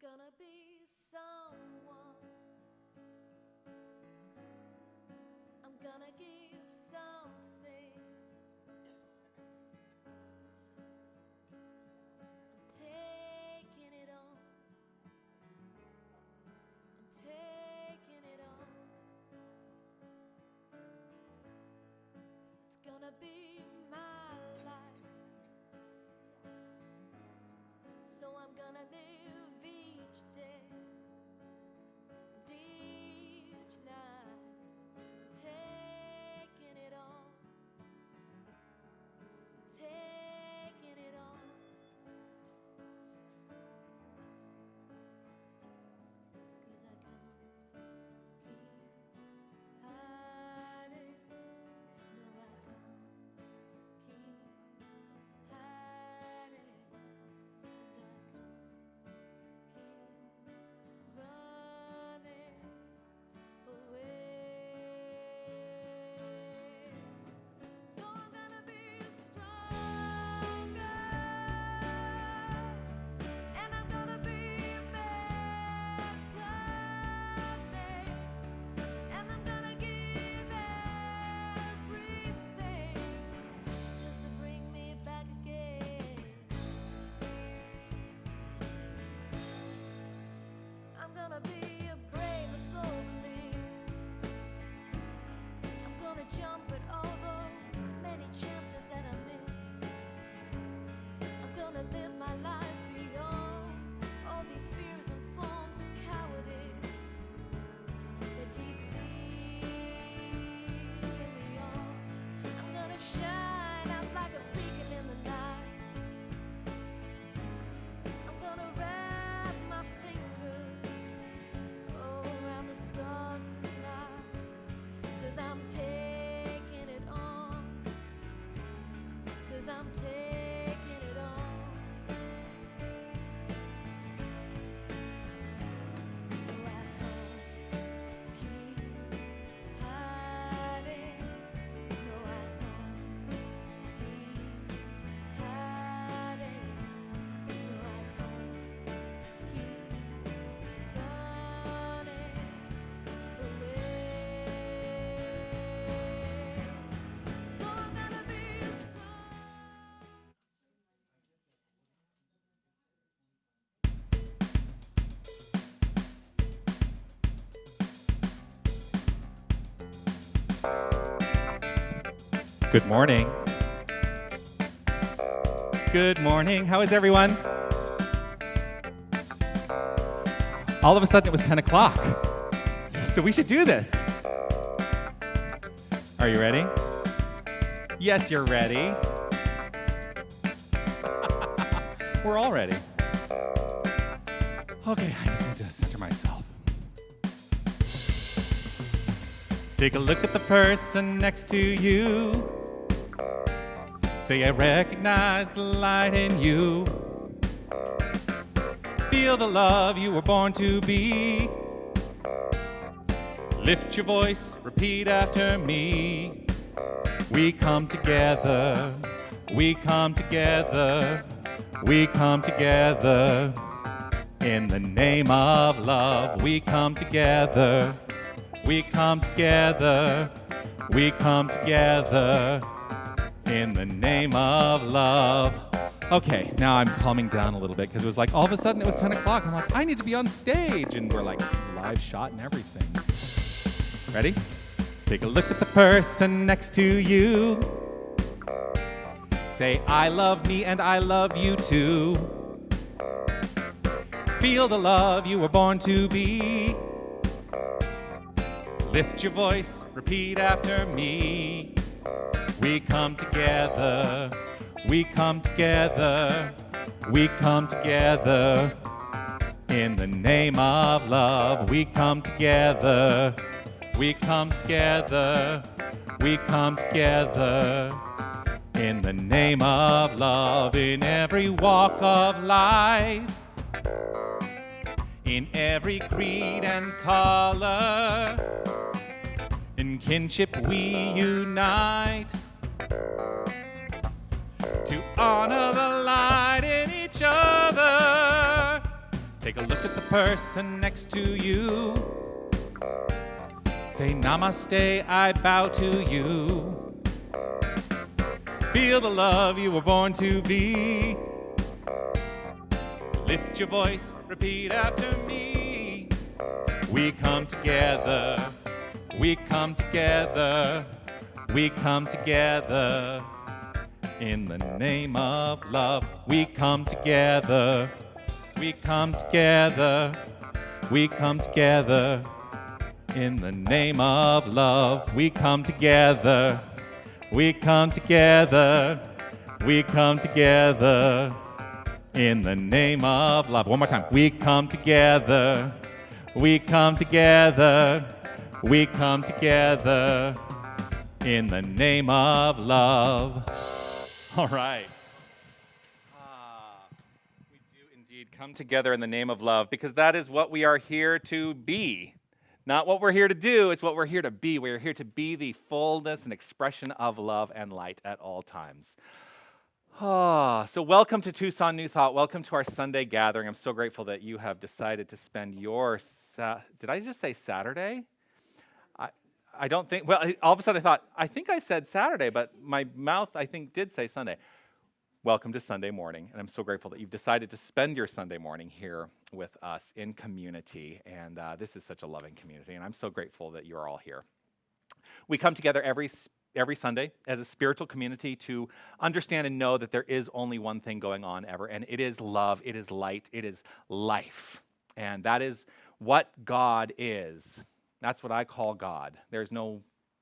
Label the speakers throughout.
Speaker 1: gonna be someone. I'm gonna give something. I'm taking it on. I'm taking it on. It's gonna be my life. So I'm gonna live each day and each night, taking it on, taking it on. 'Cause I can't keep hiding. No, I can't keep hiding. Running away. So I'm gonna be stronger, and I'm gonna be better made, and I'm gonna give everything just to bring me back again. I'm gonna be a braver soul than this. I'm gonna jump at all those many chances that I miss. I'm gonna live my life beyond all these fears and forms of cowardice that keep leading me on. I'm gonna shine out like a beacon in the night. I'm gonna wrap my fingers around the stars tonight. 'Cause I'm taking it on. 'Cause I'm taking it on. No, I can't keep hiding. No, I can't keep hiding. No, I can't keep running away. So I'm gonna be strong.
Speaker 2: Good morning. Good morning. How is everyone? All of a sudden it was 10 o'clock. So we should do this. Are you ready? Yes, you're ready. We're all ready. Okay, I just need to center myself. Take a look at the person next to you. Say, I recognize the light in you. Feel the love you were born to be. Lift your voice, repeat after me. We come together, we come together, we come together. In the name of love, we come together, we come together, we come together. In the name of love. Okay, now I'm calming down a little bit because it was like all of a sudden it was 10 o'clock. I'm like, I need to be on stage. And we're like live shot and everything. Ready? Take a look at the person next to you. Say, I love me and I love you too. Feel the love you were born to be. Lift your voice, repeat after me. We come together, we come together, we come together. In the name of love, we come together, we come together, we come together. In the name of love, in every walk of life, in every creed and color, in kinship we unite. To honor the light in each other, Take a look at the person next to you. Say namaste, I bow to you. Feel the love you were born to be. Lift your voice, repeat after me. We come together, we come together, we come together. In the name of love, we come together, we come together, we come together. In the name of love, we come together, we come together, we come together. In the name of love. One more time. We come together, we come together, we come together. In the name of love. All right. We do indeed come together in the name of love, because that is what we are here to be. Not what we're here to do, it's what we're here to be. We're here to be the fullness and expression of love and light at all times. So welcome to Tucson New Thought. Welcome to our Sunday gathering. I'm so grateful that you have decided to spend your, did I just say Saturday? I don't think, well, all of a sudden I thought, I think I said Saturday, but my mouth, I think, did say Sunday. Welcome to Sunday morning, and I'm so grateful that you've decided to spend your Sunday morning here with us in community, and this is such a loving community, and I'm so grateful that you're all here. We come together every Sunday as a spiritual community to understand and know that there is only one thing going on ever, and it is love, it is light, it is life, and that is what God is. That's what I call God. There's no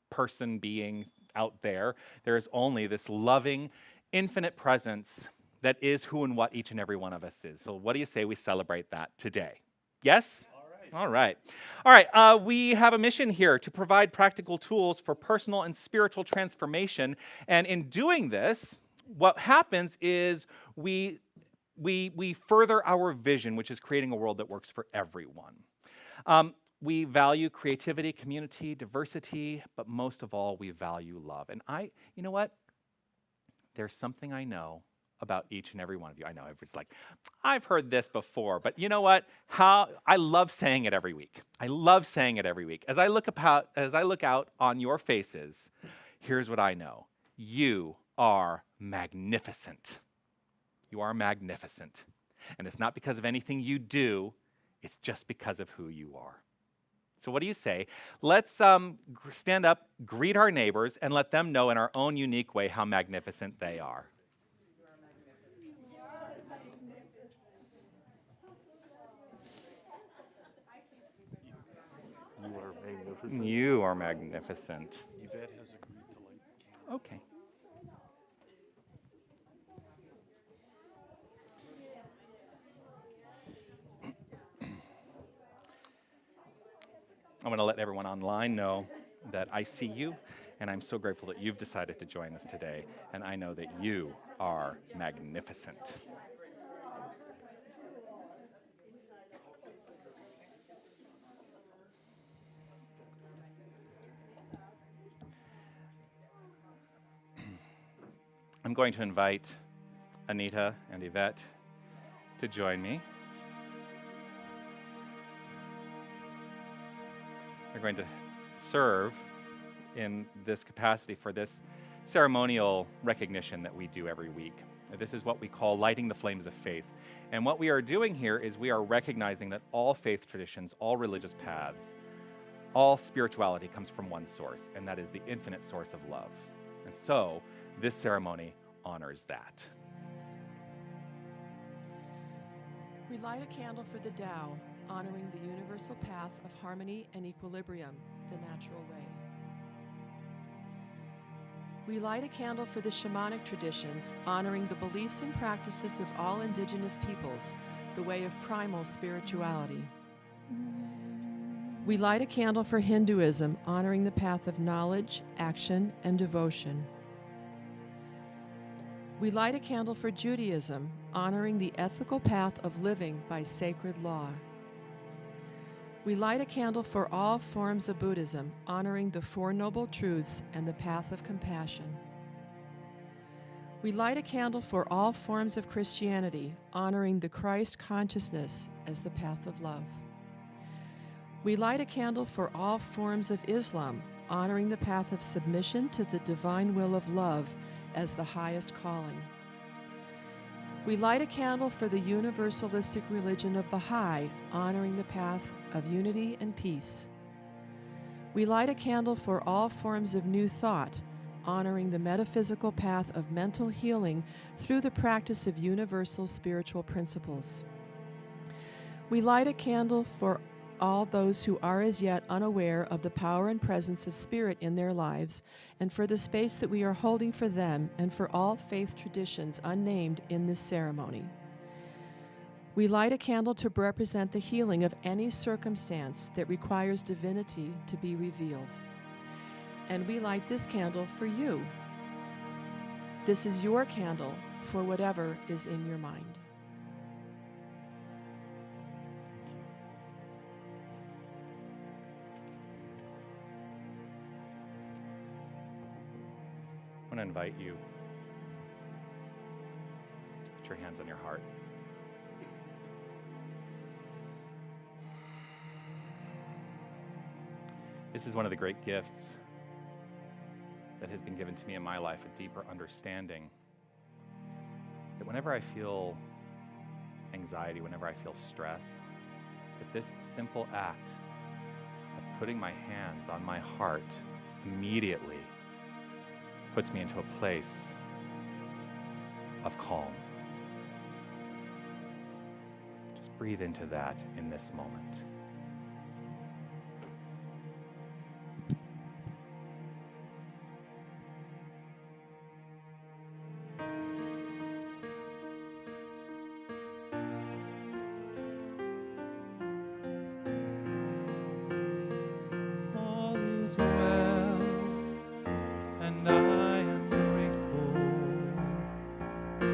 Speaker 2: person, being out there. There is only this loving, infinite presence that is who and what each and every one of us is. So what do you say we celebrate that today? Yes? All right. We have a mission here to provide practical tools for personal and spiritual transformation. And in doing this, what happens is we further our vision, which is creating a world that works for everyone. We value creativity, community, diversity, but most of all, we value love. And you know what? There's something I know about each and every one of you. I know everybody's like, I've heard this before, but you know what? I love saying it every week. I love saying it every week. As I look out on your faces, here's what I know. You are magnificent. You are magnificent. And it's not because of anything you do, it's just because of who you are. So what do you say? Let's stand up, greet our neighbors, and let them know in our own unique way how magnificent they are.
Speaker 3: You are magnificent.
Speaker 2: You are magnificent.
Speaker 3: Yvette has agreed to light candles.
Speaker 2: Okay. I'm going to let everyone online know that I see you, and I'm so grateful that you've decided to join us today, and I know that you are magnificent. I'm going to invite Anita and Yvette to join me. We're going to serve in this capacity for this ceremonial recognition that we do every week. This is what we call lighting the flames of faith. And what we are doing here is we are recognizing that all faith traditions, all religious paths, all spirituality comes from one source, and that is the infinite source of love. And so this ceremony honors that.
Speaker 4: We light a candle for the Tao, honoring the universal path of harmony and equilibrium, the natural way. We light a candle for the shamanic traditions, honoring the beliefs and practices of all indigenous peoples, the way of primal spirituality. We light a candle for Hinduism, honoring the path of knowledge, action, and devotion. We light a candle for Judaism, honoring the ethical path of living by sacred law. We light a candle for all forms of Buddhism, honoring the Four Noble Truths and the path of compassion. We light a candle for all forms of Christianity, honoring the Christ consciousness as the path of love. We light a candle for all forms of Islam, honoring the path of submission to the divine will of love as the highest calling. We light a candle for the universalistic religion of Baha'i, honoring the path of unity and peace. We light a candle for all forms of New Thought, honoring the metaphysical path of mental healing through the practice of universal spiritual principles. We light a candle for all those who are as yet unaware of the power and presence of Spirit in their lives, and for the space that we are holding for them and for all faith traditions unnamed in this ceremony. We light a candle to represent the healing of any circumstance that requires divinity to be revealed. And we light this candle for you. This is your candle for whatever is in your mind.
Speaker 2: I want to invite you to put your hands on your heart. This is one of the great gifts that has been given to me in my life, a deeper understanding that whenever I feel anxiety, whenever I feel stress, that this simple act of putting my hands on my heart immediately puts me into a place of calm. Just breathe into that in this moment.
Speaker 5: All is well, and I am grateful.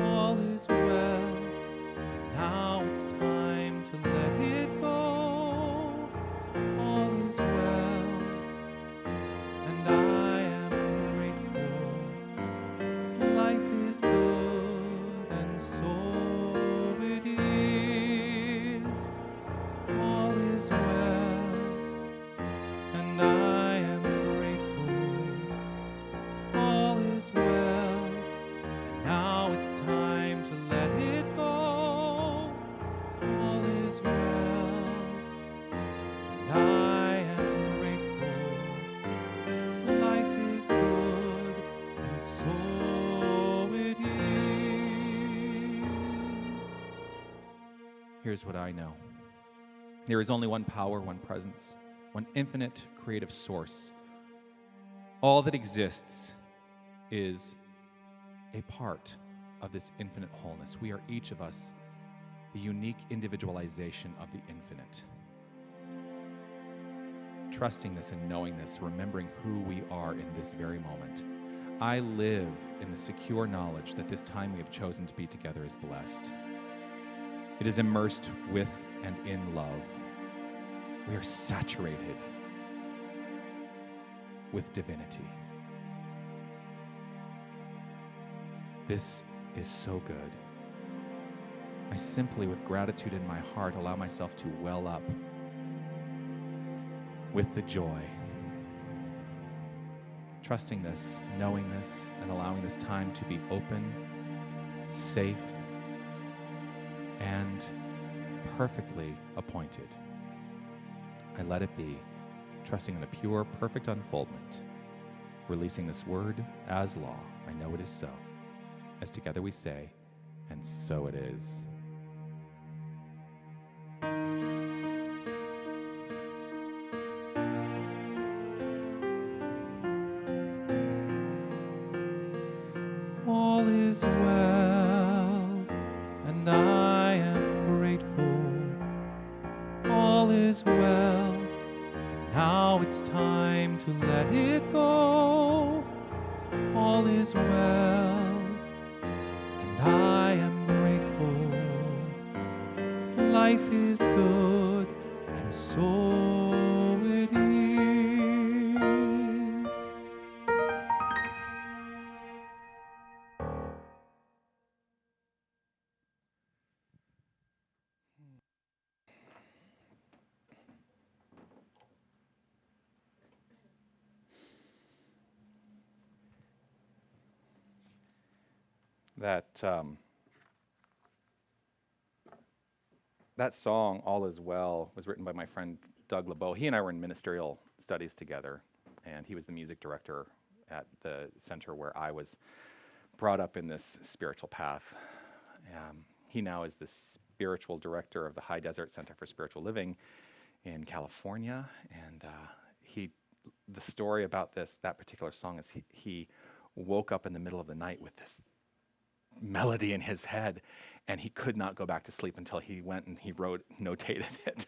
Speaker 5: All is well, and now it's time to let it go. All is well, and I am grateful. Life is good, and so it is. All is well, and I am grateful. All is well, and now it's time to let it go. All is well, and I am grateful. Life is good, and so it is.
Speaker 2: Here's what I know. There is only one power, one presence, one infinite creative source. All that exists is a part of this infinite wholeness. We are each of us the unique individualization of the infinite. Trusting this and knowing this, remembering who we are in this very moment, I live in the secure knowledge that this time we have chosen to be together is blessed. It is immersed with and in love. We are saturated with divinity. This is so good. I simply, with gratitude in my heart, allow myself to well up with the joy. Trusting this, knowing this, and allowing this time to be open, safe, and perfectly appointed. I let it be, trusting in the pure, perfect unfoldment, releasing this word as law. I know it is so. As together we say, and so it is.
Speaker 5: All is well, and I am grateful. All is well, and now it's time to let it go. All is well, and I am grateful. Life is good, and so it is.
Speaker 2: that that song, All Is Well, was written by my friend Doug LeBeau. He and I were in ministerial studies together, and he was the music director at the center where I was brought up in this spiritual path. He now is the spiritual director of the High Desert Center for Spiritual Living in California, and the story about that particular song is he woke up in the middle of the night with this melody in his head, and he could not go back to sleep until he went and he notated it.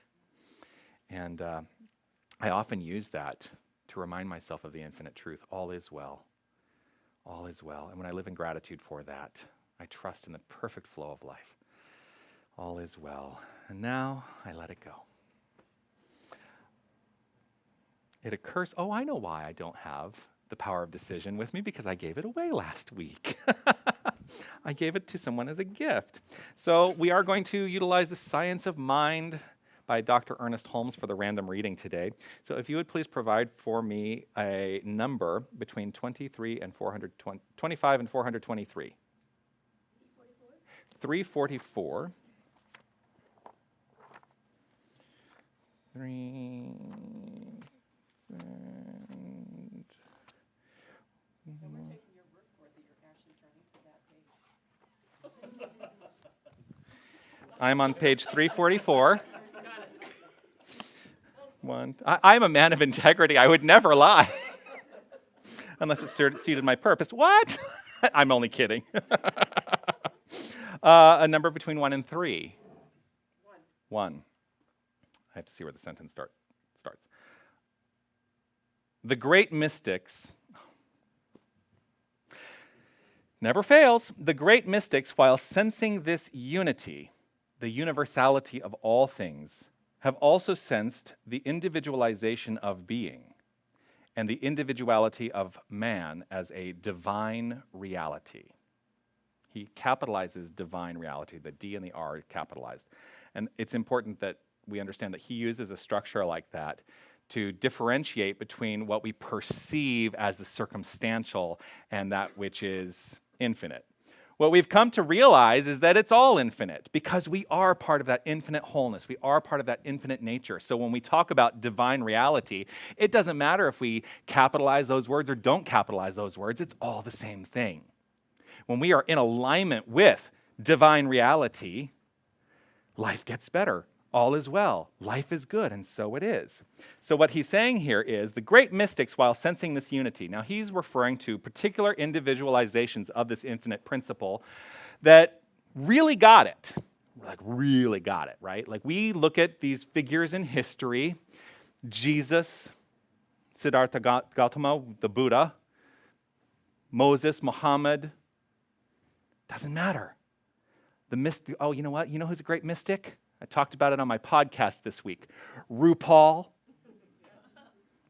Speaker 2: And I often use that to remind myself of the infinite truth. All is well. All is well. And when I live in gratitude for that, I trust in the perfect flow of life. All is well. And now I let it go. It occurs, I know why I don't have the power of decision with me, because I gave it away last week. I gave it to someone as a gift. So we are going to utilize the Science of Mind by Dr. Ernest Holmes for the random reading today. So if you would please provide for me a number between 23 and 425 and 423. 344. 3. I'm on page 344. I'm a man of integrity. I would never lie. Unless it suited my purpose. What? I'm only kidding. A number between 1 and 3. 1. I have to see where the sentence starts. The great mystics, never fails, the great mystics, while sensing this unity, the universality of all things, have also sensed the individualization of being and the individuality of man as a divine reality. He capitalizes divine reality, the D and the R are capitalized. And it's important that we understand that he uses a structure like that to differentiate between what we perceive as the circumstantial and that which is infinite. What we've come to realize is that it's all infinite, because we are part of that infinite wholeness. We are part of that infinite nature. So when we talk about divine reality, it doesn't matter if we capitalize those words or don't capitalize those words. It's all the same thing. When we are in alignment with divine reality, life gets better. All is well. Life is good, and so it is. So what he's saying here is the great mystics, while sensing this unity, now he's referring to particular individualizations of this infinite principle that really got it. Really got it, right? Like we look at these figures in history, Jesus, Siddhartha Gautama, the Buddha, Moses, Muhammad, doesn't matter. The mystic, you know what? You know who's a great mystic? I talked about it on my podcast this week. RuPaul.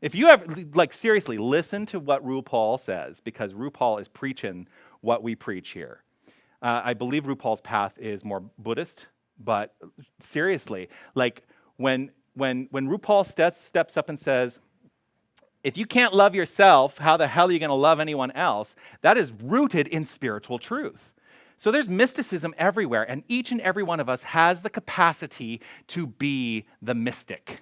Speaker 2: If you ever, seriously, listen to what RuPaul says, because RuPaul is preaching what we preach here. I believe RuPaul's path is more Buddhist, but seriously, when RuPaul steps up and says, if you can't love yourself, how the hell are you going to love anyone else? That is rooted in spiritual truth. So there's mysticism everywhere, and each and every one of us has the capacity to be the mystic.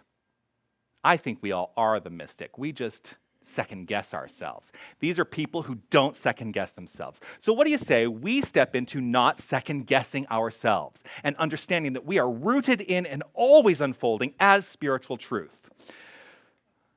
Speaker 2: I think we all are the mystic. We just second-guess ourselves. These are people who don't second-guess themselves. So what do you say we step into not second-guessing ourselves and understanding that we are rooted in and always unfolding as spiritual truth?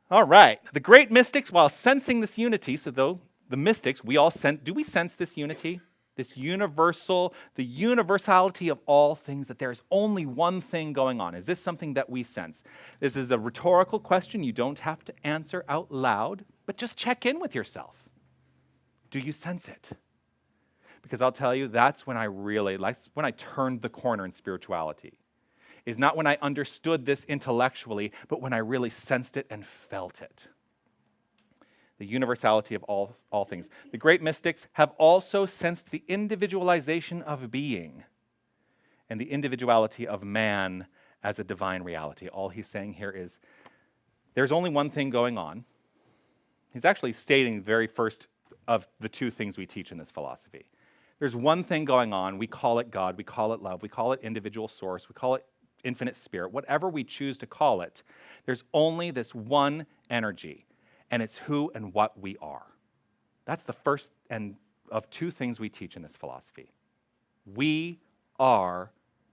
Speaker 2: All right, the great mystics, while sensing this unity, so though the mystics, do we sense this unity? This the universality of all things, that there's only one thing going on. Is this something that we sense? This is a rhetorical question you don't have to answer out loud, but just check in with yourself. Do you sense it? Because I'll tell you, that's when I turned the corner in spirituality. Is not when I understood this intellectually, but when I really sensed it and felt it. The universality of all things. The great mystics have also sensed the individualization of being and the individuality of man as a divine reality. All he's saying here is there's only one thing going on. He's actually stating the very first of the two things we teach in this philosophy. There's one thing going on. We call it God. We call it love. We call it individual source. We call it infinite spirit. Whatever we choose to call it, there's only this one energy, and it's who and what we are. That's the first and of two things we teach in this philosophy. We are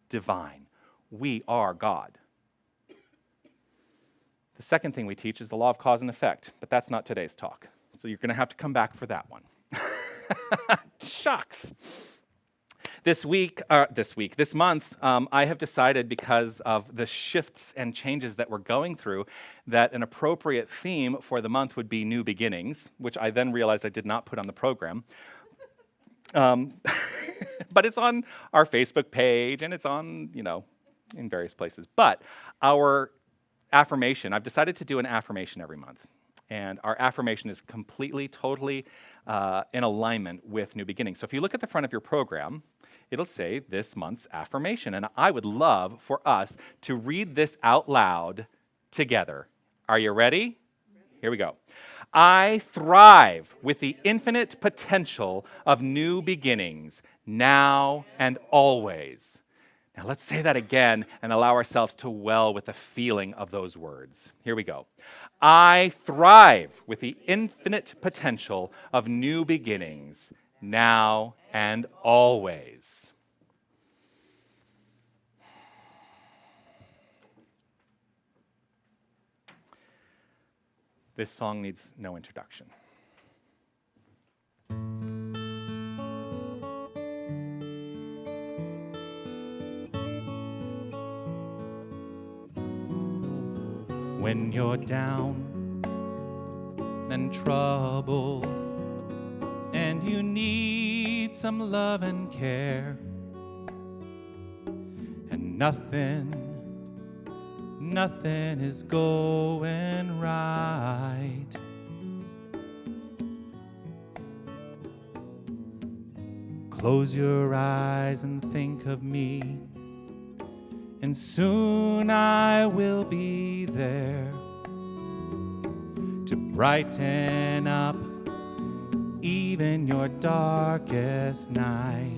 Speaker 2: divine. We are God. The second thing we teach is the law of cause and effect, but that's not today's talk. So you're going to have to come back for that one. Shucks. This month, I have decided, because of the shifts and changes that we're going through, that an appropriate theme for the month would be new beginnings, which I then realized I did not put on the program. But it's on our Facebook page, and it's on, in various places. But our affirmation, I've decided to do an affirmation every month. And our affirmation is completely, totally in alignment with new beginnings. So if you look at the front of your program, it'll say this month's affirmation. And I would love for us to read this out loud together. Are you ready? Here we go. I thrive with the infinite potential of new beginnings, now and always. Now let's say that again and allow ourselves to well with the feeling of those words. Here we go. I thrive with the infinite potential of new beginnings, now and always. This song needs no introduction. When you're down and troubled and you need some love and care, and nothing is going right, close your eyes and think of me, and soon I will be there to brighten up even your darkest night.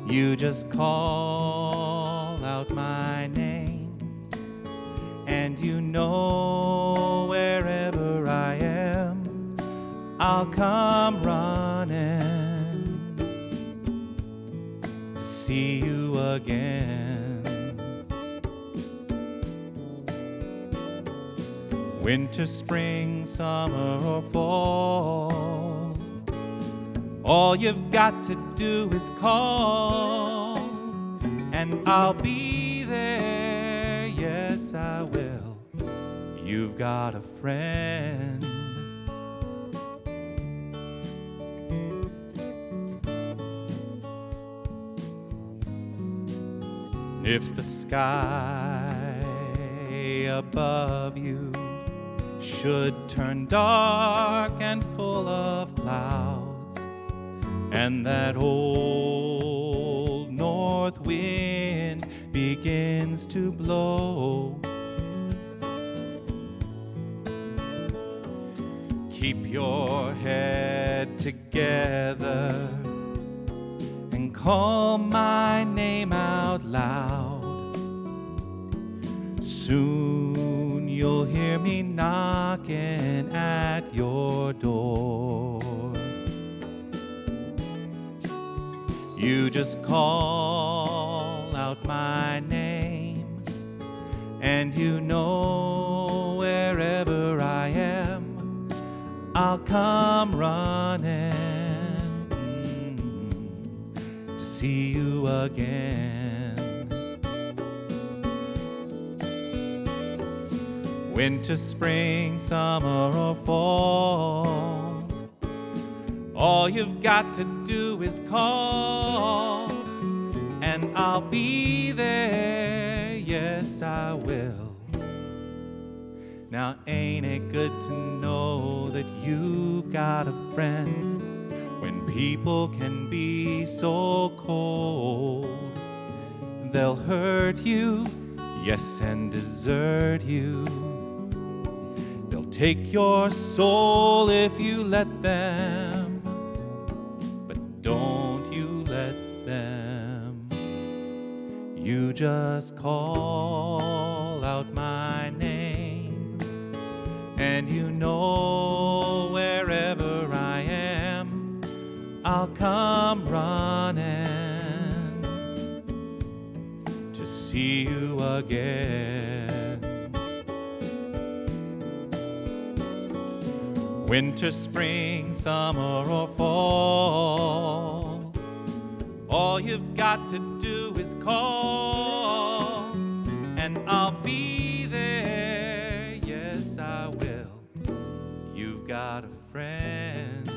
Speaker 2: You just call out my name, and you know wherever I am, I'll come running to see you again. Winter, spring, summer, or fall, all you've got to do is call, and I'll be there, yes I will. You've got a friend. If the sky above you should turn dark and full of clouds, and that old north wind begins to blow, keep your head together and call my name out loud. Soon you'll hear me knocking at your door. You just call out my name, and you know wherever I am, I'll come running to see you again. Winter, spring, summer, or fall, all you've got to do is call, and I'll be there, yes I will. Now ain't it good to know that you've got a friend when people can be so cold? They'll hurt you, yes, and desert you. They'll take your soul if you let them, but don't you let them. You just call out my name, and you know wherever I am, I'll come running to see you again. Winter, spring, summer, or fall, all you've got to do is call, and I'll be there. Yes, I will. You've got a friend.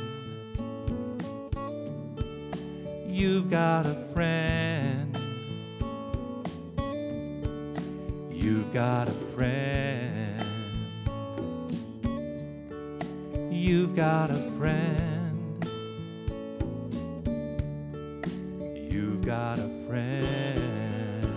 Speaker 2: You've got a friend. You've got a friend. You've got a friend. You've got a friend.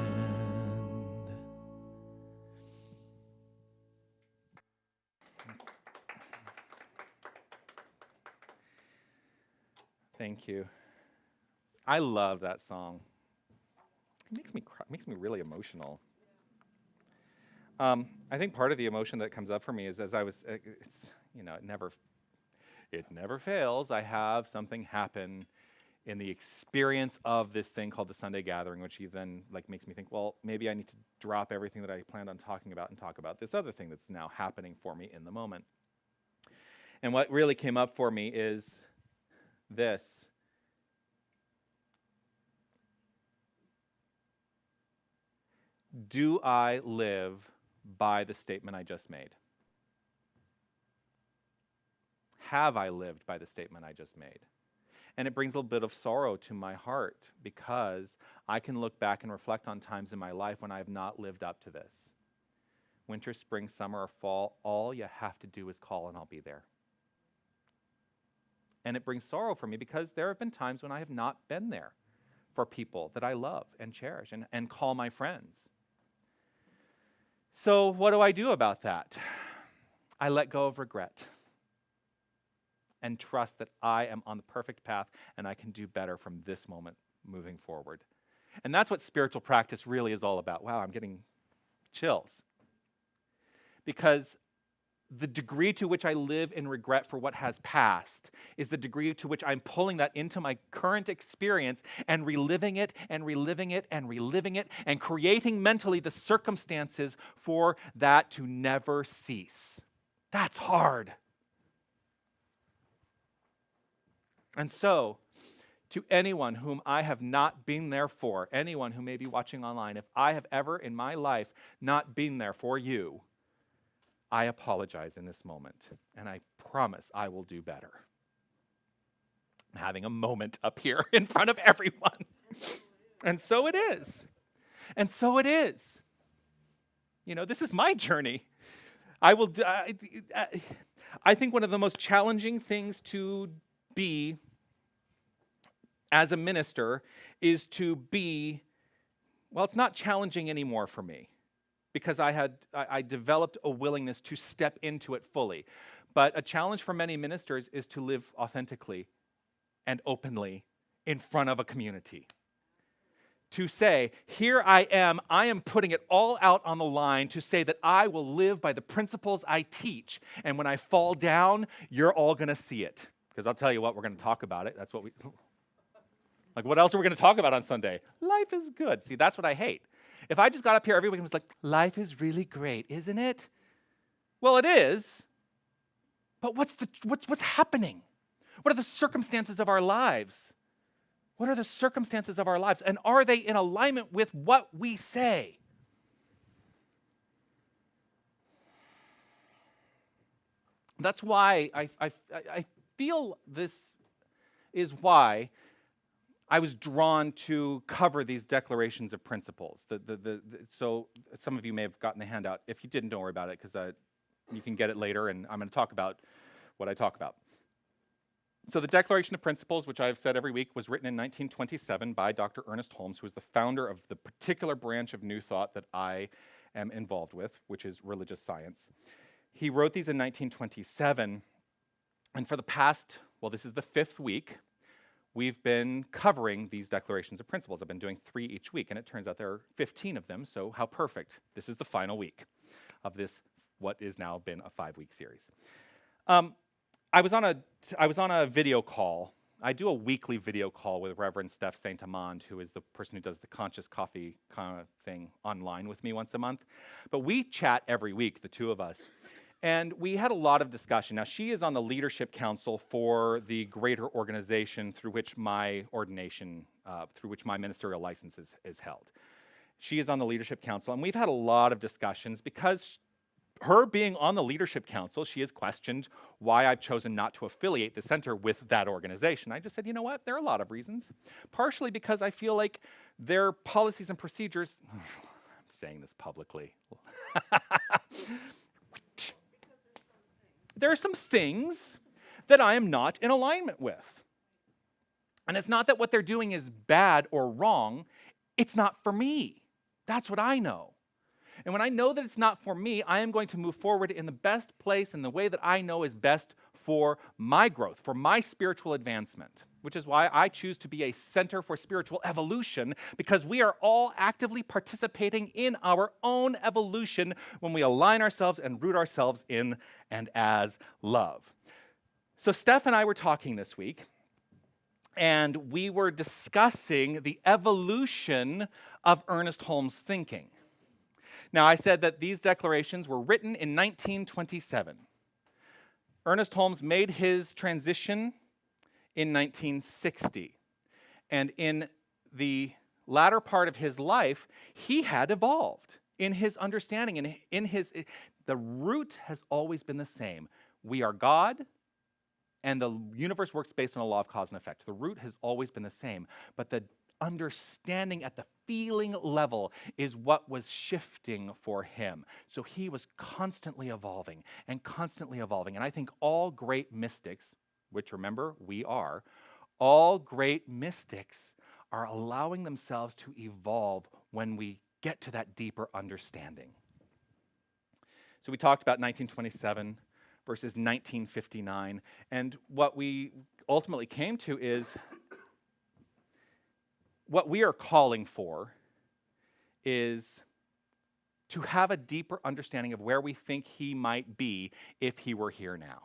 Speaker 2: Thank you. I love that song. It makes me cry, makes me really emotional. I think part of the emotion that comes up for me is as I was, it's, you know, it never fails. I have something happen in the experience of this thing called the Sunday gathering, which then makes me think, well, maybe I need to drop everything that I planned on talking about and talk about this other thing that's now happening for me in the moment. And what really came up for me is this. Do I live by the statement I just made? Have I lived by the statement I just made? And it brings a little bit of sorrow to my heart because I can look back and reflect on times in my life when I have not lived up to this. Winter, spring, summer, or fall, all you have to do is call and I'll be there. And it brings sorrow for me because there have been times when I have not been there for people that I love and cherish and call my friends. So what do I do about that? I let go of regret and trust that I am on the perfect path and I can do better from this moment moving forward. And that's what spiritual practice really is all about. Wow, I'm getting chills. Because the degree to which I live in regret for what has passed is the degree to which I'm pulling that into my current experience and reliving it and reliving it and reliving it and creating mentally the circumstances for that to never cease. That's hard. And so, to anyone whom I have not been there for, anyone who may be watching online, if I have ever in my life not been there for you, I apologize in this moment, and I promise I will do better. I'm having a moment up here in front of everyone. And so it is. And so it is. You know, this is my journey. I think one of the most challenging things to be as a minister is to be, well, it's not challenging anymore for me because I developed a willingness to step into it fully. But a challenge for many ministers is to live authentically and openly in front of a community. To say, here I am putting it all out on the line to say that I will live by the principles I teach. And when I fall down, you're all going to see it. Because I'll tell you what, we're going to talk about it. That's what what else are we going to talk about on Sunday? Life is good. See, that's what I hate. If I just got up here every week and was like, life is really great, isn't it? Well, it is. But what's happening? What are the circumstances of our lives? What are the circumstances of our lives? And are they in alignment with what we say? That's why I feel this is why I was drawn to cover these declarations of principles. So some of you may have gotten the handout. If you didn't, don't worry about it because you can get it later, and I'm going to talk about what I talk about. So the Declaration of Principles, which I've said every week, was written in 1927 by Dr. Ernest Holmes, who is the founder of the particular branch of New Thought that I am involved with, which is religious science. He wrote these in 1927, and for the past, well, this is the 5th week, we've been covering these declarations of principles. I've been doing 3 each week, and it turns out there are 15 of them, so how perfect. This is the final week of this, what is now been a 5-week series. I was on a video call. I do a weekly video call with Reverend Steph Saint Amand, who is the person who does the conscious coffee kind of thing online with me once a month. But we chat every week, the two of us. And we had a lot of discussion. Now, she is on the leadership council for the greater organization through which my ordination, through which my ministerial license is held. She is on the leadership council, and we've had a lot of discussions because her being on the leadership council, she has questioned why I've chosen not to affiliate the center with that organization. I just said, you know what, there are a lot of reasons. Partially because I feel like their policies and procedures, I'm saying this publicly. There are some things that I am not in alignment with. And it's not that what they're doing is bad or wrong, it's not for me. That's what I know. And when I know that it's not for me, I am going to move forward in the best place in the way that I know is best for my growth, for my spiritual advancement, which is why I choose to be a center for spiritual evolution, because we are all actively participating in our own evolution when we align ourselves and root ourselves in and as love. So Steph and I were talking this week, and we were discussing the evolution of Ernest Holmes' thinking. Now, I said that these declarations were written in 1927. Ernest Holmes made his transition in 1960. And in the latter part of his life, he had evolved in his understanding, and the root has always been the same. We are God, and the universe works based on a law of cause and effect. The root has always been the same, but the understanding at the feeling level is what was shifting for him. So he was constantly evolving and constantly evolving. And I think all great mystics, which remember we are, all great mystics are allowing themselves to evolve when we get to that deeper understanding. So we talked about 1927 versus 1959, and what we ultimately came to is what we are calling for is to have a deeper understanding of where we think he might be if he were here now.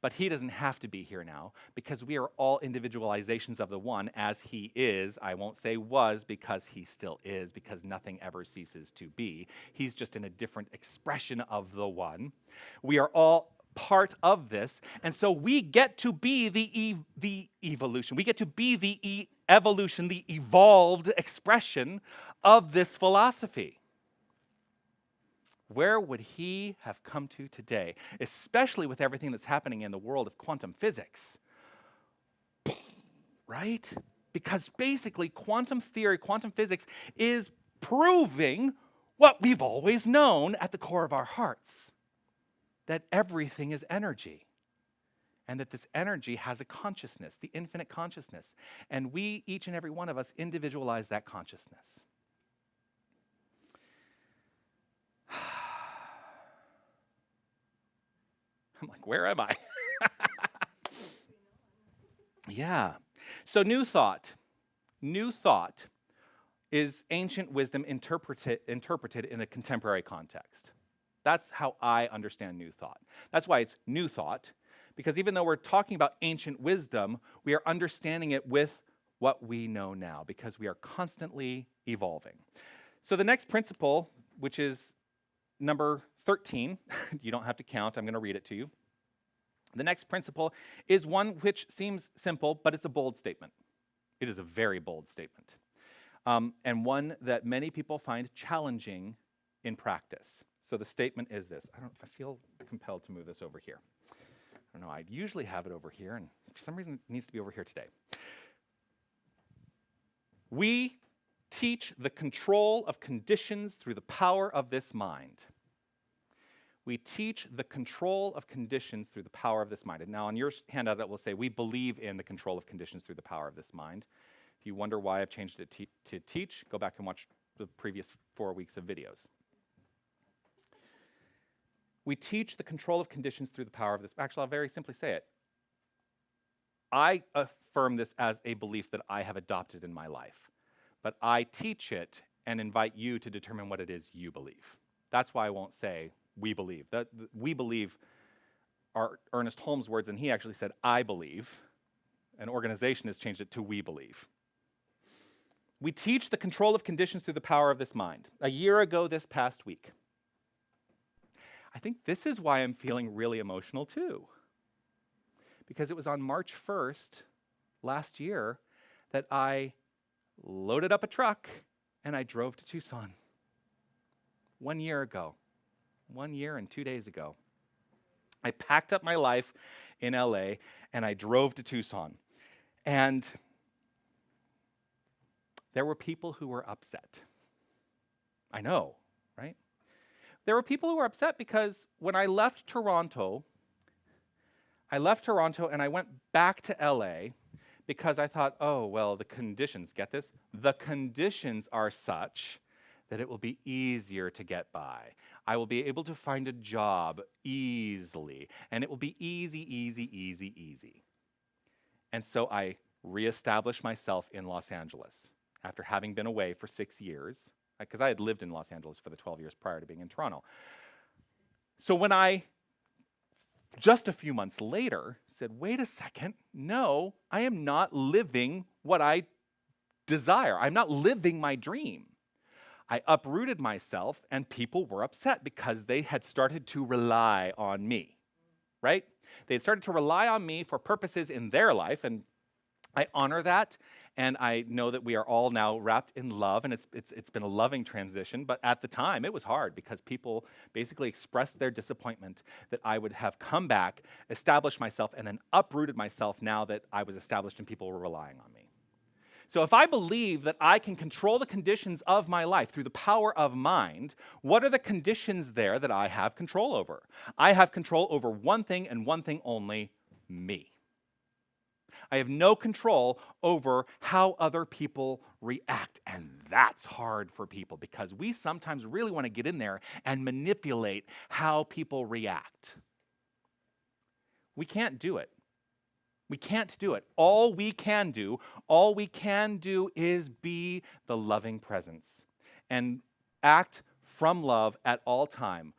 Speaker 2: But he doesn't have to be here now, because we are all individualizations of the one as he is. I won't say was, because he still is, because nothing ever ceases to be. He's just in a different expression of the one. We are all part of this, and so we get to be the evolution. We get to be the evolution, the evolved expression of this philosophy. Where would he have come to today, especially with everything that's happening in the world of quantum physics? Right? Because basically quantum theory, quantum physics is proving what we've always known at the core of our hearts, that everything is energy, and that this energy has a consciousness, the infinite consciousness, and we, each and every one of us, individualize that consciousness. I'm like, where am I? Yeah. So new thought is ancient wisdom interpreted in a contemporary context. That's how I understand new thought. That's why it's new thought, because even though we're talking about ancient wisdom, we are understanding it with what we know now, because we are constantly evolving. So the next principle, which is number 13, you don't have to count, I'm going to read it to you. The next principle is one which seems simple, but it's a bold statement. It is a very bold statement, and one that many people find challenging in practice. So the statement is this. I feel compelled to move this over here. I don't know, I usually have it over here, and for some reason it needs to be over here today. We teach the control of conditions through the power of this mind. We teach the control of conditions through the power of this mind. And now on your handout it will say, we believe in the control of conditions through the power of this mind. If you wonder why I've changed it to teach, go back and watch the previous 4 weeks of videos. We teach the control of conditions through the power of this. Actually, I'll very simply say it. I affirm this as a belief that I have adopted in my life, but I teach it and invite you to determine what it is you believe. That's why I won't say we believe. We believe are Ernest Holmes' words, and he actually said, I believe. An organization has changed it to we believe. We teach the control of conditions through the power of this mind. A year ago this past week, I think this is why I'm feeling really emotional too. Because it was on March 1st last year that I loaded up a truck and I drove to Tucson. 1 year ago. 1 year and 2 days ago. I packed up my life in LA and I drove to Tucson. And there were people who were upset. I know, right? There were people who were upset because when I left Toronto and I went back to LA because I thought, oh, well, the conditions, get this? The conditions are such that it will be easier to get by. I will be able to find a job easily, and it will be easy, easy, easy, easy. And so I reestablished myself in Los Angeles after having been away for 6 years, because I had lived in Los Angeles for the 12 years prior to being in Toronto. So when I, just a few months later, said, wait a second, no, I am not living what I desire. I'm not living my dream. I uprooted myself, and people were upset because they had started to rely on me, right? They had started to rely on me for purposes in their life, and I honor that, and I know that we are all now wrapped in love, and it's been a loving transition, but at the time, it was hard because people basically expressed their disappointment that I would have come back, established myself, and then uprooted myself now that I was established and people were relying on me. So if I believe that I can control the conditions of my life through the power of mind, what are the conditions there that I have control over? I have control over one thing and one thing only, me. I have no control over how other people react, and that's hard for people because we sometimes really want to get in there and manipulate how people react. We can't do it. We can't do it. All we can do is be the loving presence and act from love at all times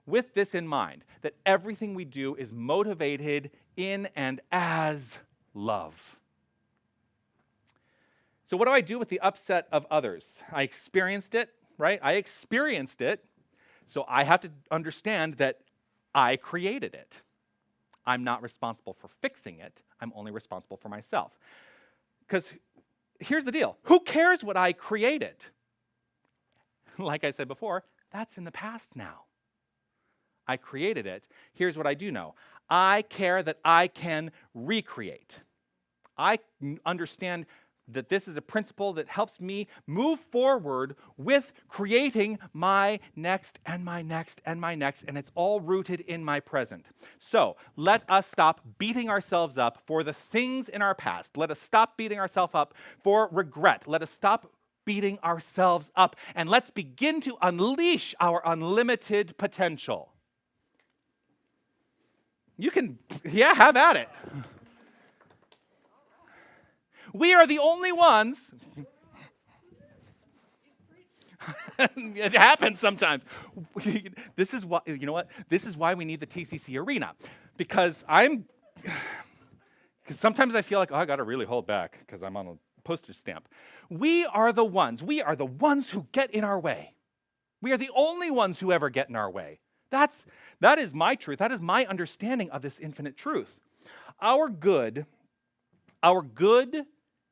Speaker 2: with this in mind, that everything we do is motivated in and as love. So what do I do with the upset of others? I experienced it, right? I experienced it, so I have to understand that I created it. I'm not responsible for fixing it. I'm only responsible for myself. Because here's the deal. Who cares what I created? Like I said before, that's in the past now. I created it. Here's what I do know. I care that I can recreate. I understand that this is a principle that helps me move forward with creating my next and my next and my next, and it's all rooted in my present. So let us stop beating ourselves up for the things in our past. Let us stop beating ourselves up for regret. Let us stop beating ourselves up, and let's begin to unleash our unlimited potential. You can, have at it. We are the only ones. It happens sometimes. This is why, you know what? This is why we need the TCC arena. Because sometimes I feel like, I got to really hold back because I'm on a postage stamp. We are the ones who get in our way. We are the only ones who ever get in our way. That is my truth. That is my understanding of this infinite truth. Our good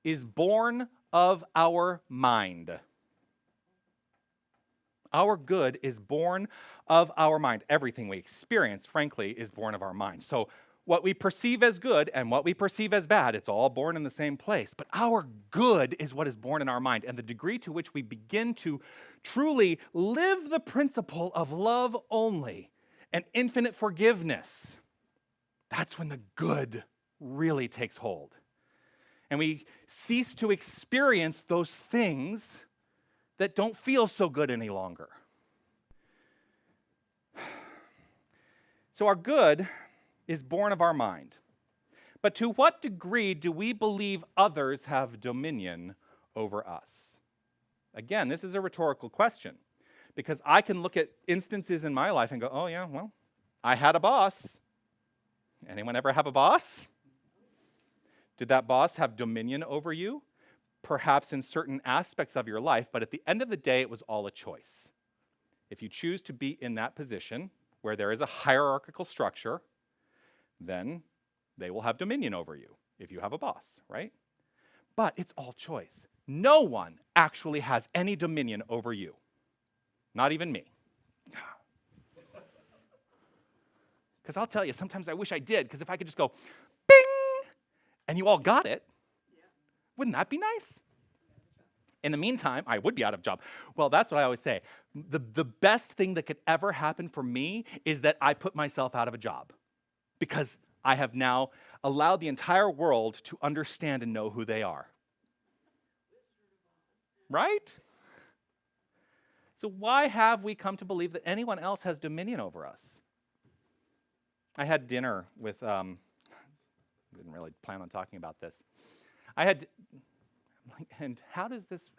Speaker 2: is born of our mind. Our good is born of our mind. Everything we experience, frankly, is born of our mind. So what we perceive as good and what we perceive as bad, it's all born in the same place. But our good is what is born in our mind. And the degree to which we begin to truly live the principle of love only and infinite forgiveness, that's when the good really takes hold. And we cease to experience those things that don't feel so good any longer. So our good is born of our mind. But to what degree do we believe others have dominion over us? Again, this is a rhetorical question, because I can look at instances in my life and go, oh yeah, well, I had a boss. Anyone ever have a boss? Did that boss have dominion over you? Perhaps in certain aspects of your life, but at the end of the day, it was all a choice. If you choose to be in that position where there is a hierarchical structure, then they will have dominion over you if you have a boss, right? But it's all choice. No one actually has any dominion over you. Not even me. Because I'll tell you, sometimes I wish I did, because if I could just go, bing, and you all got it, wouldn't that be nice? In the meantime, I would be out of job. Well, that's what I always say. The best thing that could ever happen for me is that I put myself out of a job, because I have now allowed the entire world to understand and know who they are. Right? So why have we come to believe that anyone else has dominion over us? I had dinner with, didn't really plan on talking about this. And how does this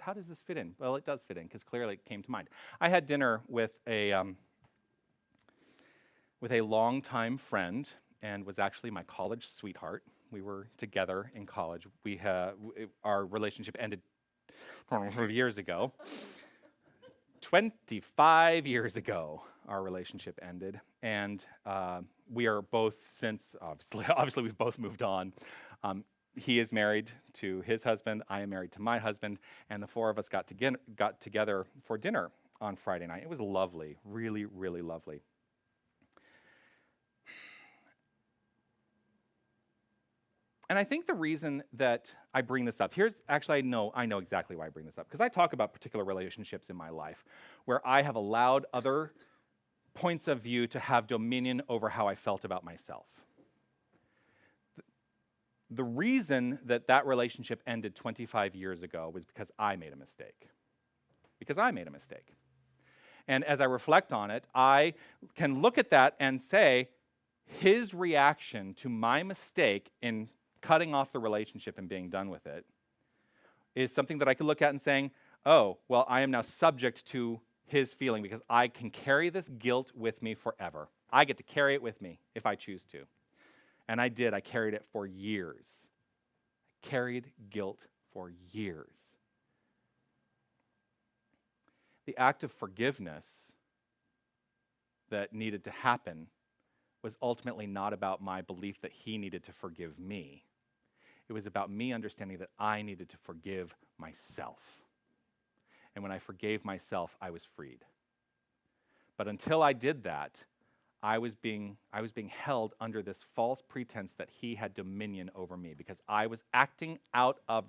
Speaker 2: fit in? Well, it does fit in, because clearly it came to mind. I had dinner with a longtime friend, and was actually my college sweetheart. We were together in college. Our relationship ended 25 years ago. 25 years ago, our relationship ended, and we are both since, obviously we've both moved on. He is married to his husband, I am married to my husband, and the four of us got together for dinner on Friday night. It was lovely, really, really lovely. And I think the reason that I bring this up, I know exactly why I bring this up, because I talk about particular relationships in my life where I have allowed other points of view to have dominion over how I felt about myself. The reason that relationship ended 25 years ago was because I made a mistake. And as I reflect on it, I can look at that and say, his reaction to my mistake in cutting off the relationship and being done with it is something that I could look at and saying, oh, well, I am now subject to his feeling, because I can carry this guilt with me forever. I get to carry it with me if I choose to. And I did. I carried it for years. I carried guilt for years. The act of forgiveness that needed to happen was ultimately not about my belief that he needed to forgive me. It was about me understanding that I needed to forgive myself. And when I forgave myself, I was freed. But until I did that, I was being held under this false pretense that he had dominion over me, because I was acting out of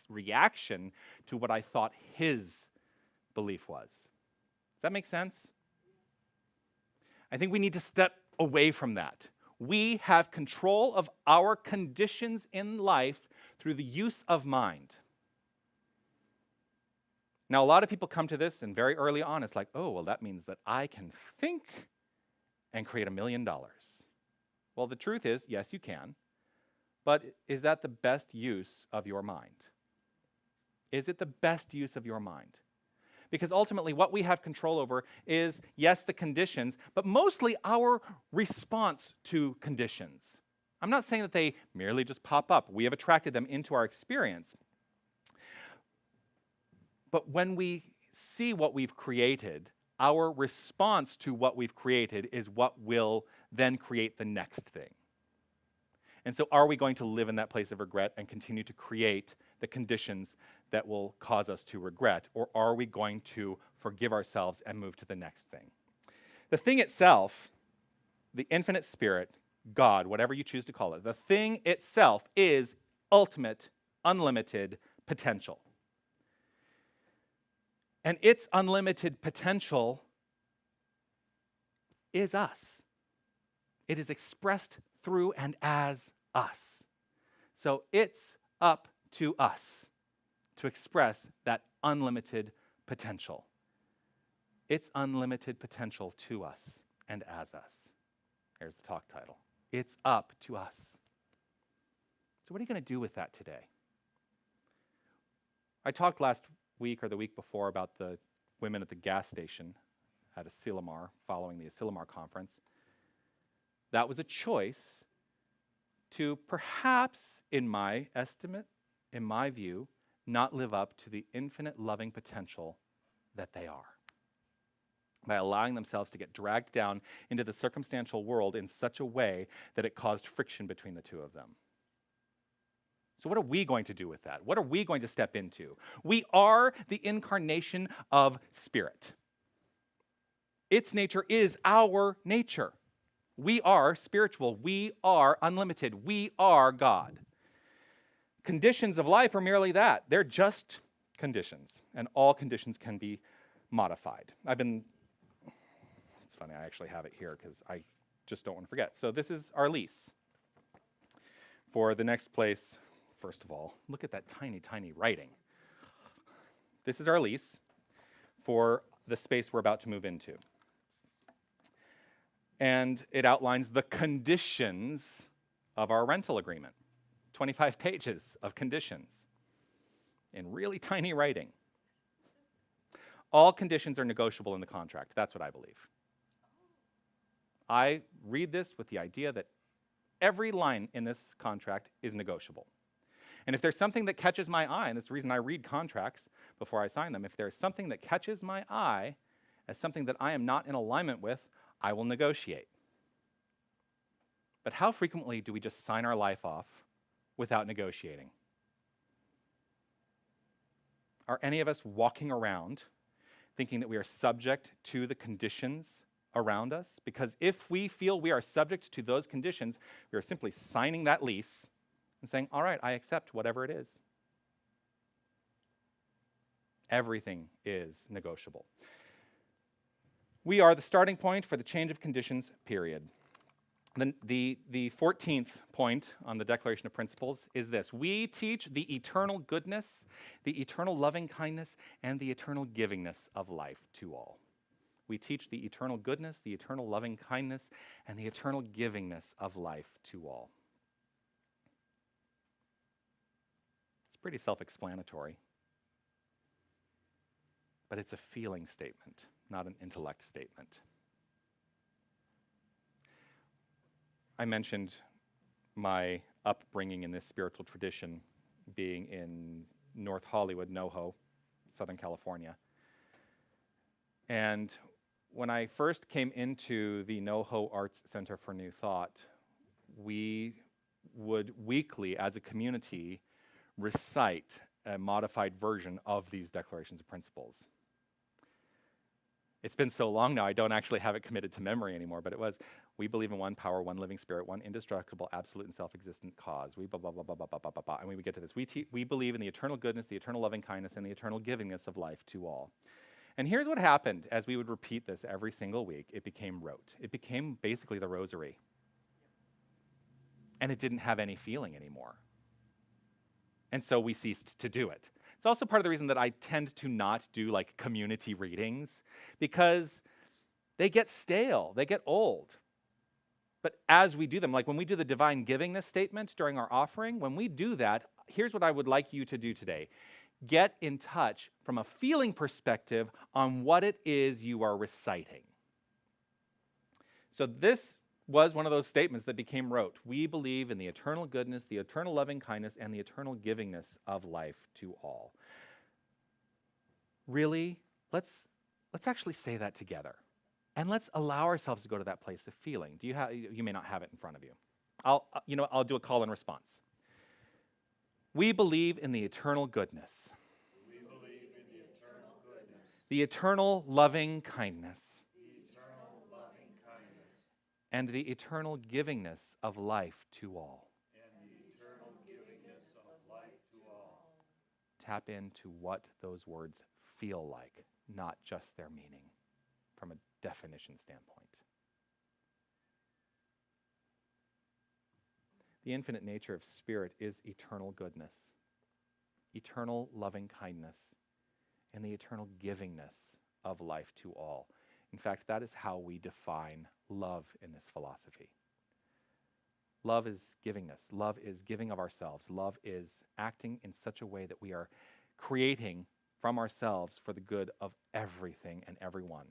Speaker 2: reaction to what I thought his belief was. Does that make sense? I think we need to step away from that. We have control of our conditions in life through the use of mind. Now, a lot of people come to this, and very early on, it's like, oh, well, that means that I can think and create $1 million. Well, the truth is, yes, you can. But is that the best use of your mind? Is it the best use of your mind? Because ultimately, what we have control over is, yes, the conditions, but mostly our response to conditions. I'm not saying that they merely just pop up. We have attracted them into our experience. But when we see what we've created, our response to what we've created is what will then create the next thing. And so are we going to live in that place of regret and continue to create the conditions that will cause us to regret? Or are we going to forgive ourselves and move to the next thing? The thing itself, the infinite spirit, God, whatever you choose to call it, the thing itself is ultimate, unlimited potential. And its unlimited potential is us. It is expressed through and as us. So it's up to us to express that unlimited potential. It's unlimited potential to us and as us. Here's the talk title. It's up to us. So what are you going to do with that today? I talked last week or the week before about the women at the gas station at Asilomar, following the Asilomar conference. That was a choice to perhaps, in my estimate, in my view, not live up to the infinite loving potential that they are, by allowing themselves to get dragged down into the circumstantial world in such a way that it caused friction between the two of them. So what are we going to do with that? What are we going to step into? We are the incarnation of Spirit. Its nature is our nature. We are spiritual. We are unlimited. We are God. Conditions of life are merely that. They're just conditions, and all conditions can be modified. It's funny, I actually have it here because I just don't want to forget. So this is our lease for the next place. First of all, look at that tiny, tiny writing. This is our lease for the space we're about to move into. And it outlines the conditions of our rental agreement. 25 pages of conditions in really tiny writing. All conditions are negotiable in the contract. That's what I believe. I read this with the idea that every line in this contract is negotiable. And if there's something that catches my eye, and that's the reason I read contracts before I sign them, if there's something that catches my eye as something that I am not in alignment with, I will negotiate. But how frequently do we just sign our life off without negotiating? Are any of us walking around thinking that we are subject to the conditions around us? Because if we feel we are subject to those conditions, we are simply signing that lease and saying, all right, I accept whatever it is. Everything is negotiable. We are the starting point for the change of conditions, period. Then the 14th point on the Declaration of Principles is this. We teach the eternal goodness, the eternal loving kindness, and the eternal givingness of life to all. We teach the eternal goodness, the eternal loving kindness, and the eternal givingness of life to all. It's pretty self-explanatory, but it's a feeling statement, not an intellect statement. I mentioned my upbringing in this spiritual tradition being in North Hollywood, NoHo, Southern California. And when I first came into the NoHo Arts Center for New Thought, we would weekly, as a community, recite a modified version of these declarations of principles. It's been so long now, I don't actually have it committed to memory anymore, but it was, we believe in one power, one living spirit, one indestructible, absolute, and self-existent cause. We blah, blah, blah, blah, blah, blah, blah, blah, blah. And we would get to this. We believe in the eternal goodness, the eternal loving kindness, and the eternal givingness of life to all. And here's what happened as we would repeat this every single week. It became rote. It became basically the rosary. And it didn't have any feeling anymore. And so we ceased to do it. It's also part of the reason that I tend to not do like community readings, because they get stale, they get old. But as we do them, like when we do the divine givingness statement during our offering, when we do that, here's what I would like you to do today. Get in touch from a feeling perspective on what it is you are reciting. So this was one of those statements that became rote. We believe in the eternal goodness, the eternal loving kindness, and the eternal givingness of life to all. Really, let's actually say that together. And let's allow ourselves to go to that place of feeling. You may not have it in front of you. I'll do a call and response. We believe in the eternal goodness.
Speaker 3: We believe in the eternal goodness.
Speaker 2: The eternal loving kindness.
Speaker 3: The eternal loving kindness.
Speaker 2: And the eternal givingness of life to all.
Speaker 3: And the eternal givingness of life to all.
Speaker 2: Tap into what those words feel like, not just their meaning, from a definition standpoint. The infinite nature of spirit is eternal goodness, eternal loving kindness, and the eternal givingness of life to all. In fact, that is how we define love in this philosophy. Love is givingness. Love is giving of ourselves. Love is acting in such a way that we are creating from ourselves for the good of everything and everyone.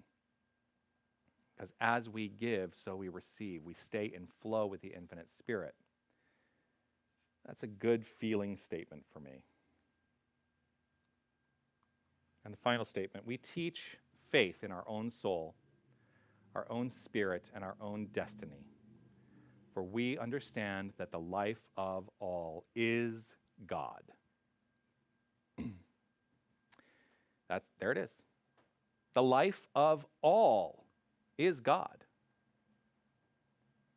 Speaker 2: Because as we give, so we receive. We stay in flow with the infinite spirit. That's a good feeling statement for me. And the final statement, we teach faith in our own soul, our own spirit, and our own destiny. For we understand that the life of all is God. There it is. The life of all is God.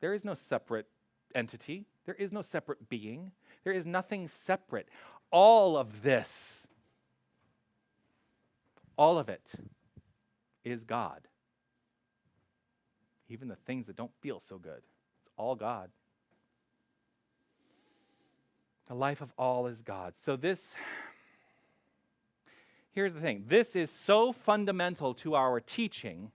Speaker 2: There is no separate entity. There is no separate being. There is nothing separate. All of this, all of it is God. Even the things that don't feel so good. It's all God. The life of all is God. So here's the thing. This is so fundamental to our teaching.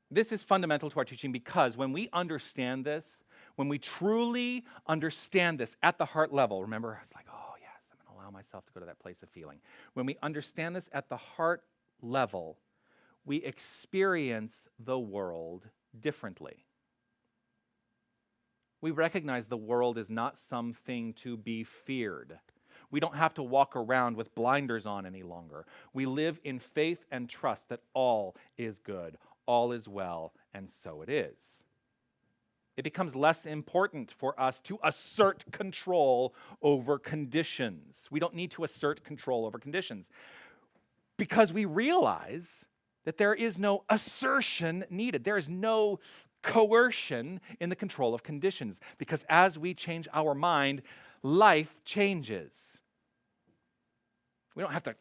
Speaker 2: This is fundamental to our teaching because when we understand this, when we truly understand this at the heart level, remember, it's like, oh yes, I'm going to allow myself to go to that place of feeling. When we understand this at the heart level, we experience the world differently. We recognize the world is not something to be feared. We don't have to walk around with blinders on any longer. We live in faith and trust that all is good, all is well, and so it is. It becomes less important for us to assert control over conditions. We don't need to assert control over conditions because we realize that there is no assertion needed. There is no coercion in the control of conditions because as we change our mind, life changes. We don't have to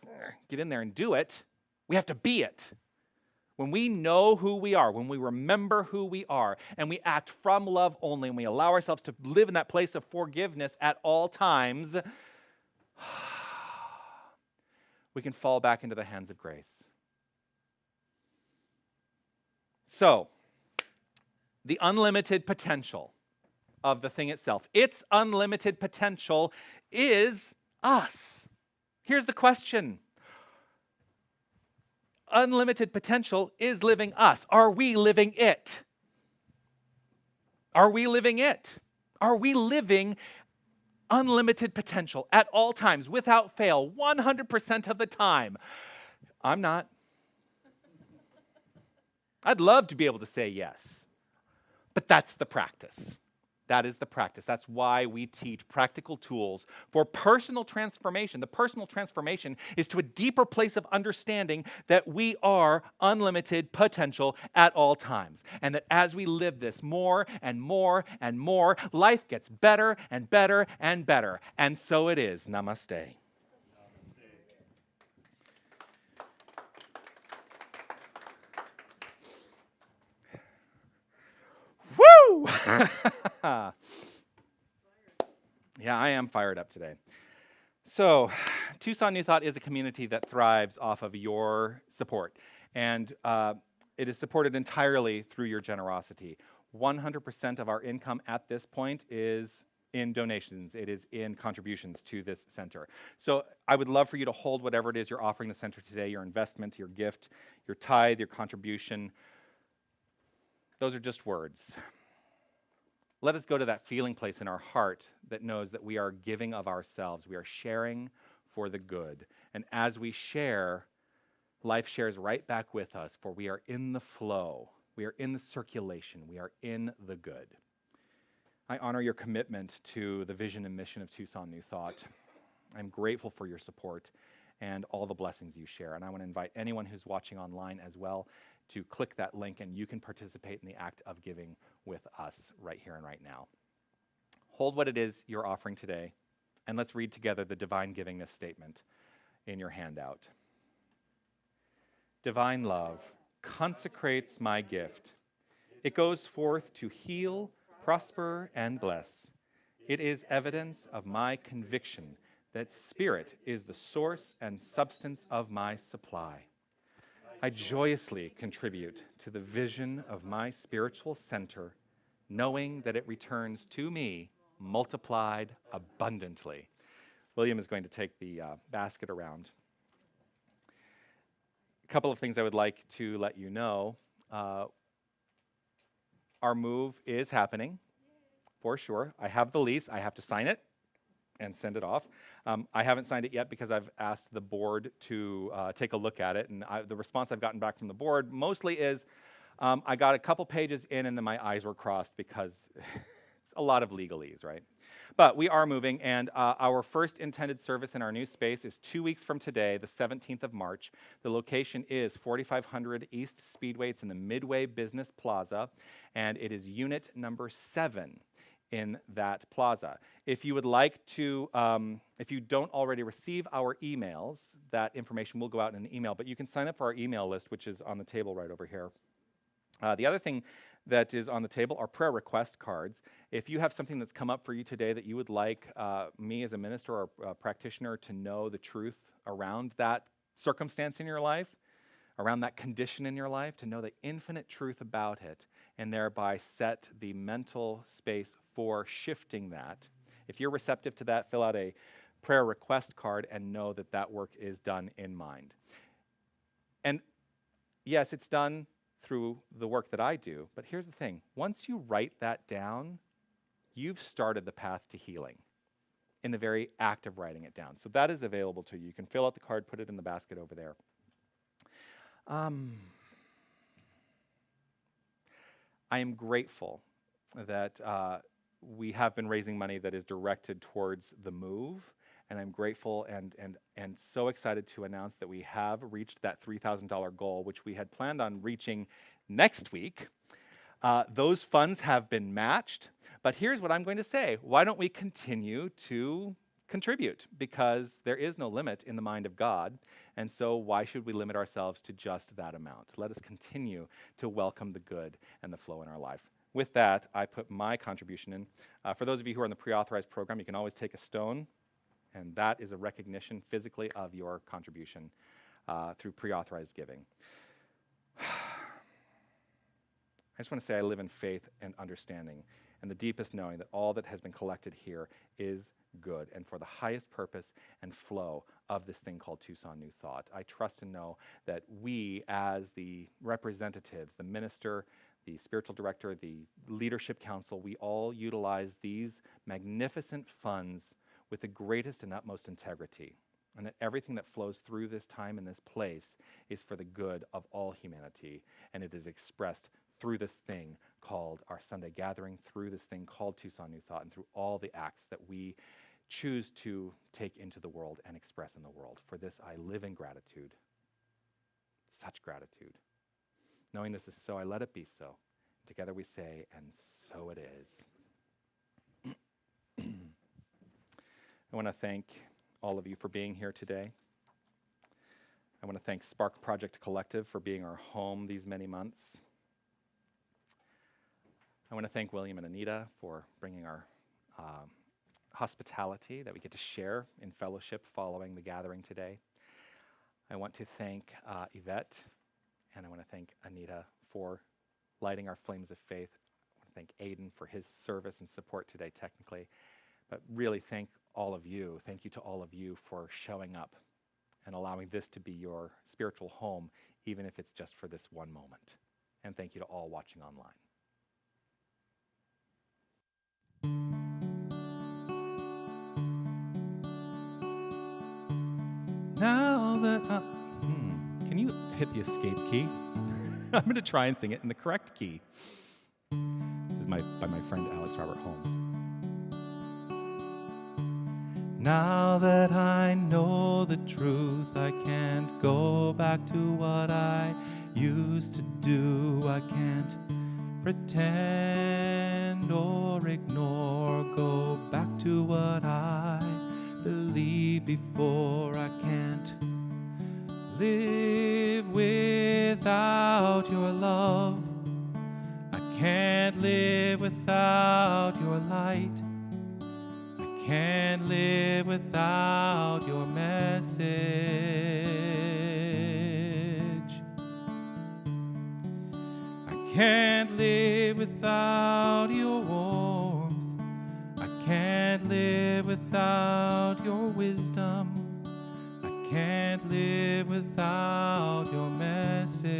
Speaker 2: get in there and do it. We have to be it. When we know who we are, when we remember who we are, and we act from love only, and we allow ourselves to live in that place of forgiveness at all times, we can fall back into the hands of grace. So, the unlimited potential of the thing itself. Its unlimited potential is us. Here's the question. Unlimited potential is living us. Are we living it? Are we living it? Are we living unlimited potential at all times, without fail, 100% of the time? I'm not. I'd love to be able to say yes, but that's the practice. That is the practice. That's why we teach practical tools for personal transformation. The personal transformation is to a deeper place of understanding that we are unlimited potential at all times. And that as we live this more and more and more, life gets better and better and better. And so it is. Namaste. Woo! Yeah, I am fired up today. So, Tucson New Thought is a community that thrives off of your support, and it is supported entirely through your generosity. 100% of our income at this point is in donations. It is in contributions to this center. So I would love for you to hold whatever it is you're offering the center today, your investment, your gift, your tithe, your contribution. Those are just words. Let us go to that feeling place in our heart that knows that we are giving of ourselves. We are sharing for the good. And as we share, life shares right back with us, for we are in the flow. We are in the circulation. We are in the good. I honor your commitment to the vision and mission of Tucson New Thought. I'm grateful for your support and all the blessings you share. And I want to invite anyone who's watching online as well to click that link, and you can participate in the act of giving with us right here and right now. Hold what it is you're offering today, and let's read together the divine givingness statement in your handout. Divine love consecrates my gift. It goes forth to heal, prosper, and bless. It is evidence of my conviction that spirit is the source and substance of my supply. I joyously contribute to the vision of my spiritual center, knowing that it returns to me multiplied abundantly. William is going to take the basket around. A couple of things I would like to let you know. Our move is happening, for sure. I have the lease. I have to sign it and send it off. I haven't signed it yet because I've asked the board to take a look at it, and the response I've gotten back from the board mostly is, I got a couple pages in and then my eyes were crossed because it's a lot of legalese, right? But we are moving, and our first intended service in our new space is 2 weeks from today, the 17th of March. The location is 4500 East Speedway. It's in the Midway Business Plaza, and it is unit number 7 in that plaza. If you would like to, if you don't already receive our emails, that information will go out in an email, but you can sign up for our email list, which is on the table right over here. The other thing that is on the table are prayer request cards. If you have something that's come up for you today that you would like me as a minister or a practitioner to know the truth around that circumstance in your life, around that condition in your life, to know the infinite truth about it, and thereby set the mental space for shifting that. If you're receptive to that, fill out a prayer request card and know that that work is done in mind. And yes, it's done through the work that I do, but here's the thing. Once you write that down, you've started the path to healing in the very act of writing it down. So that is available to you. You can fill out the card, put it in the basket over there. I am grateful that we have been raising money that is directed towards the move, and I'm grateful and so excited to announce that we have reached that $3,000 goal, which we had planned on reaching next week. Those funds have been matched, but here's what I'm going to say. Why don't we continue to contribute? Because there is no limit in the mind of God, and so why should we limit ourselves to just that amount? Let us continue to welcome the good and the flow in our life. With that, I put my contribution in. For those of you who are in the pre-authorized program, you can always take a stone, and that is a recognition physically of your contribution through pre-authorized giving. I just want to say I live in faith and understanding, and the deepest knowing that all that has been collected here is good and for the highest purpose and flow of this thing called Tucson New Thought. I trust and know that we, as the representatives, the minister, the spiritual director, the leadership council, we all utilize these magnificent funds with the greatest and utmost integrity, and that everything that flows through this time and this place is for the good of all humanity, and it is expressed through this thing called our Sunday gathering, through this thing called Tucson New Thought, and through all the acts that we choose to take into the world and express in the world. For this, I live in gratitude, such gratitude. Knowing this is so, I let it be so. Together we say, and so it is. I want to thank all of you for being here today. I want to thank Spark Project Collective for being our home these many months. I want to thank William and Anita for bringing our hospitality that we get to share in fellowship following the gathering today. I want to thank Yvette, and I want to thank Anita for lighting our flames of faith. I want to thank Aiden for his service and support today technically, but really thank all of you. Thank you to all of you for showing up and allowing this to be your spiritual home, even if it's just for this one moment. And thank you to all watching online.
Speaker 5: Now that can you hit the escape key? I'm going to try and sing it in the correct key. This is by my friend Alex Robert Holmes. Now that I know the truth, I can't go back to what I used to do. I can't pretend or ignore, go back to what I believed before. I can't live without your love. I can't live without your light. I can't live without your message. can't live without your warmth. I can't live without your wisdom. I can't live without your message.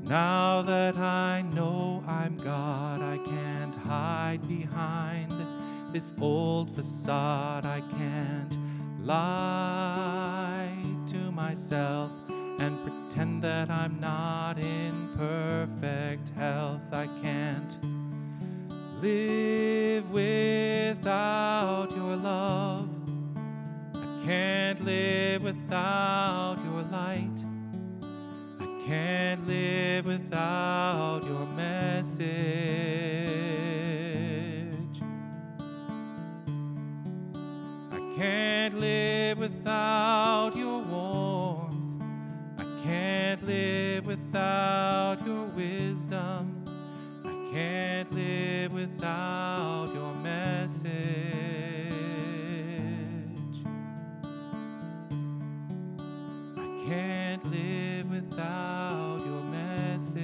Speaker 5: Now that I know I'm God, I can't hide behind this old facade. I can't lie to myself and pretend that I'm not in perfect health. I can't live without your love. I can't live without your light. I can't live without your message. I can't live without your warmth. I can't live without your wisdom. I can't live without your message. I can't live without your message.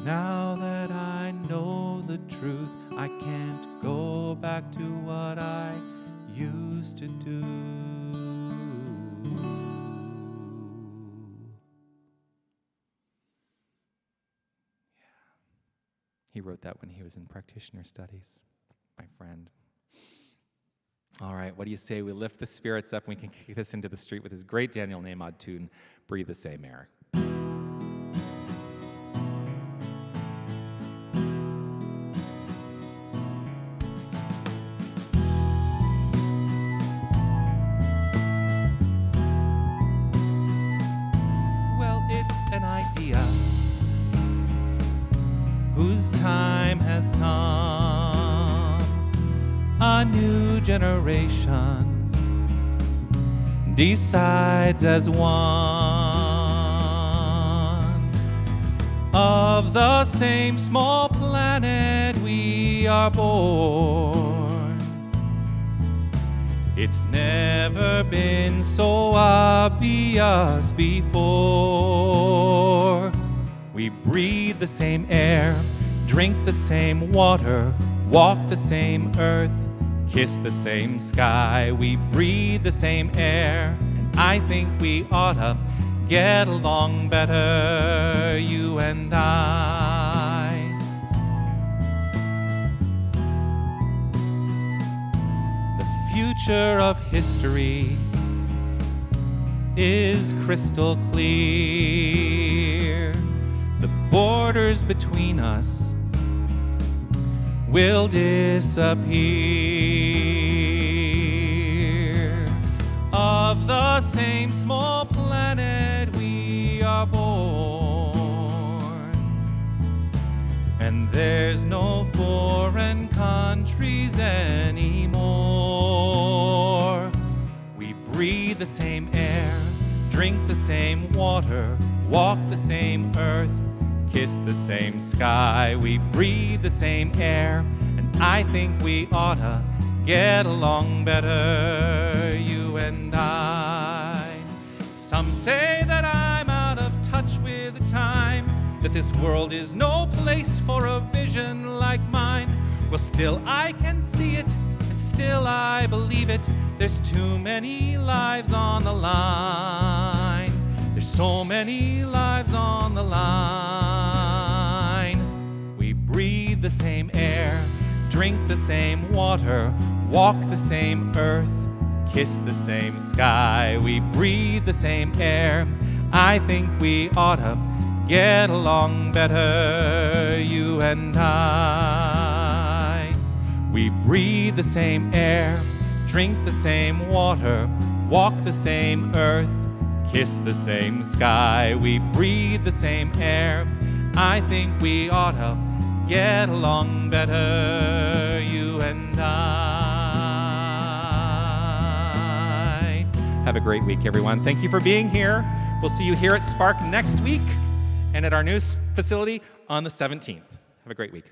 Speaker 5: Now that I know the truth, I can't go back to what I used to do. He wrote that when he was in practitioner studies, my friend. All right, what do you say we lift the spirits up and we can kick this into the street with his great Daniel Nahmod tune, Breathe the Same Air. Well, it's an idea whose time has come. A new generation decides as one. Of the same small planet we are born. It's never been so obvious before. We breathe the same air, drink the same water, walk the same earth, kiss the same sky. We breathe the same air, and I think we oughta get along better, you and I. The future of history is crystal clear. The borders between us will disappear. Of the same small planet we are born, and there's no foreign countries anymore. We breathe the same air, drink the same water, walk the same earth, kiss the same sky. We breathe the same air, and I think we oughta get along better, you and I. Some say that I'm out of touch with the times, that this world is no place for a vision like mine. Well, still I can see it, and still I believe it. There's too many lives on the line. There's so many lives on the line. We breathe the same air, drink the same water, walk the same earth, kiss the same sky. We breathe the same air. I think we oughta get along better, you and I. We breathe the same air, drink the same water, walk the same earth, kiss the same sky. We breathe the same air. I think we oughta get along better, you and I. Have a great week, everyone. Thank you for being here. We'll see you here at Spark next week and at our new facility on the 17th. Have a great week.